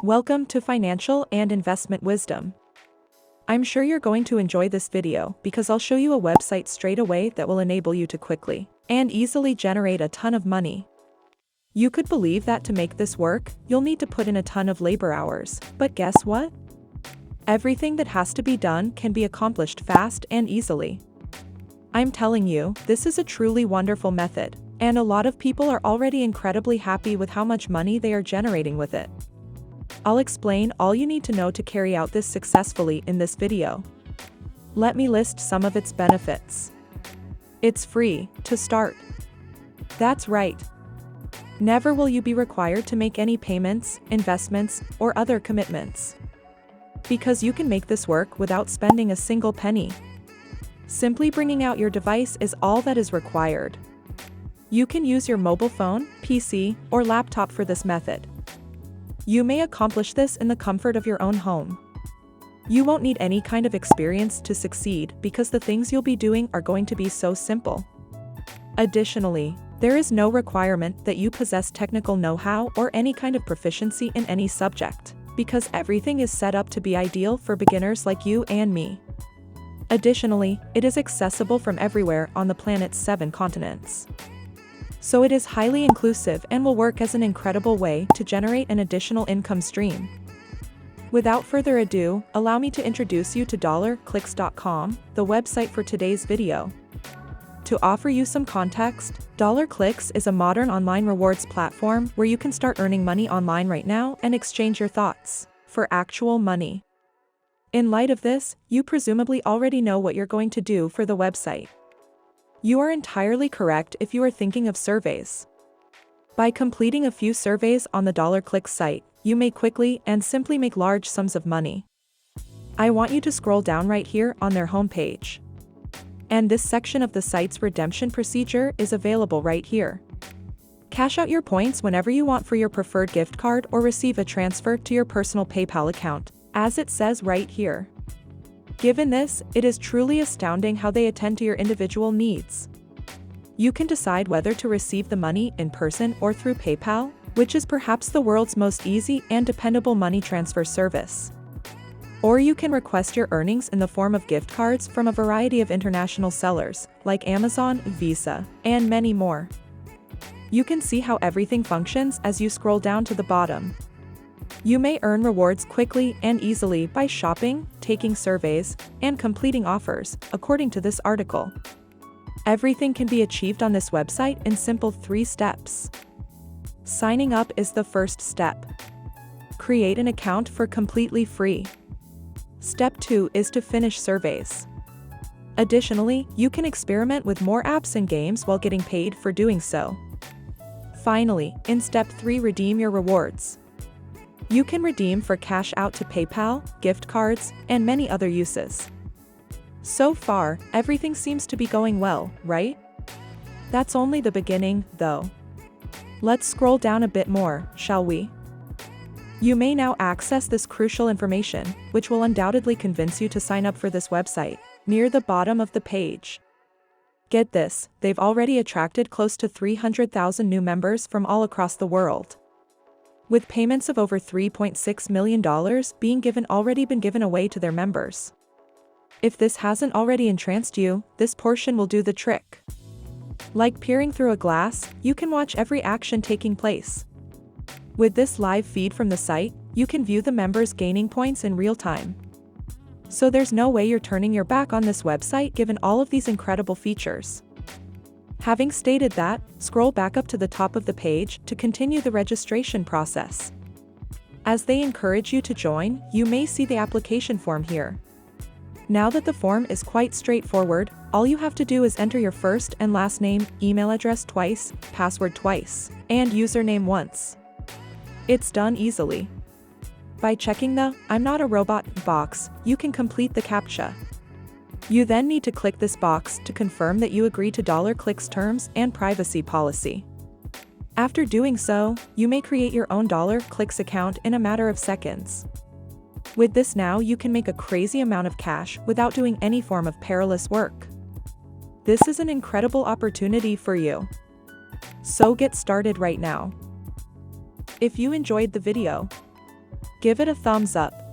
Welcome to Financial and Investment Wisdom. I'm sure you're going to enjoy this video because I'll show you a website straight away that will enable you to quickly and easily generate a ton of money. You could believe that to make this work, you'll need to put in a ton of labor hours, but guess what? Everything that has to be done can be accomplished fast and easily. I'm telling you, this is a truly wonderful method, and a lot of people are already incredibly happy with how much money they are generating with it. I'll explain all you need to know to carry out this successfully in this video. Let me list some of its benefits. It's free to start. That's right. Never will you be required to make any payments, investments, or other commitments. Because you can make this work without spending a single penny. Simply bringing out your device is all that is required. You can use your mobile phone, PC, or laptop for this method. You may accomplish this in the comfort of your own home. You won't need any kind of experience to succeed because the things you'll be doing are going to be so simple. Additionally, there is no requirement that you possess technical know-how or any kind of proficiency in any subject, because everything is set up to be ideal for beginners like you and me. Additionally, it is accessible from everywhere on the planet's 7 continents. So it is highly inclusive and will work as an incredible way to generate an additional income stream. Without further ado, allow me to introduce you to dollarclicks.com, the website for today's video. To offer you some context, DollarClicks is a modern online rewards platform where you can start earning money online right now and exchange your thoughts for actual money. In light of this, you presumably already know what you're going to do for the website. You are entirely correct if you are thinking of surveys. By completing a few surveys on the DollarClicks site, you may quickly and simply make large sums of money. I want you to scroll down right here on their homepage. And this section of the site's redemption procedure is available right here. Cash out your points whenever you want for your preferred gift card or receive a transfer to your personal PayPal account, as it says right here. Given this, it is truly astounding how they attend to your individual needs. You can decide whether to receive the money in person or through PayPal, which is perhaps the world's most easy and dependable money transfer service. Or you can request your earnings in the form of gift cards from a variety of international sellers, like Amazon, Visa, and many more. You can see how everything functions as you scroll down to the bottom. You may earn rewards quickly and easily by shopping, taking surveys, and completing offers, according to this article. Everything can be achieved on this website in simple 3 steps. Signing up is the first step. Create an account for completely free. Step 2 is to finish surveys. Additionally, you can experiment with more apps and games while getting paid for doing so. Finally, in step 3, redeem your rewards. You can redeem for cash out to PayPal, gift cards, and many other uses. So far, everything seems to be going well, right? That's only the beginning, though. Let's scroll down a bit more, shall we? You may now access this crucial information, which will undoubtedly convince you to sign up for this website, near the bottom of the page. Get this, they've already attracted close to 300,000 new members from all across the world. With payments of over $3.6 million already been given away to their members. If this hasn't already entranced you, this portion will do the trick. Like peering through a glass, you can watch every action taking place. With this live feed from the site, you can view the members gaining points in real time. So there's no way you're turning your back on this website given all of these incredible features. Having stated that, scroll back up to the top of the page to continue the registration process. As they encourage you to join, you may see the application form here. Now that the form is quite straightforward, all you have to do is enter your first and last name, email address twice, password twice, and username once. It's done easily. By checking the "I'm not a robot" box, you can complete the CAPTCHA. You then need to click this box to confirm that you agree to DollarClicks terms and privacy policy. After doing so, you may create your own DollarClicks account in a matter of seconds. With this now you can make a crazy amount of cash without doing any form of perilous work. This is an incredible opportunity for you. So get started right now. If you enjoyed the video, Give it a thumbs up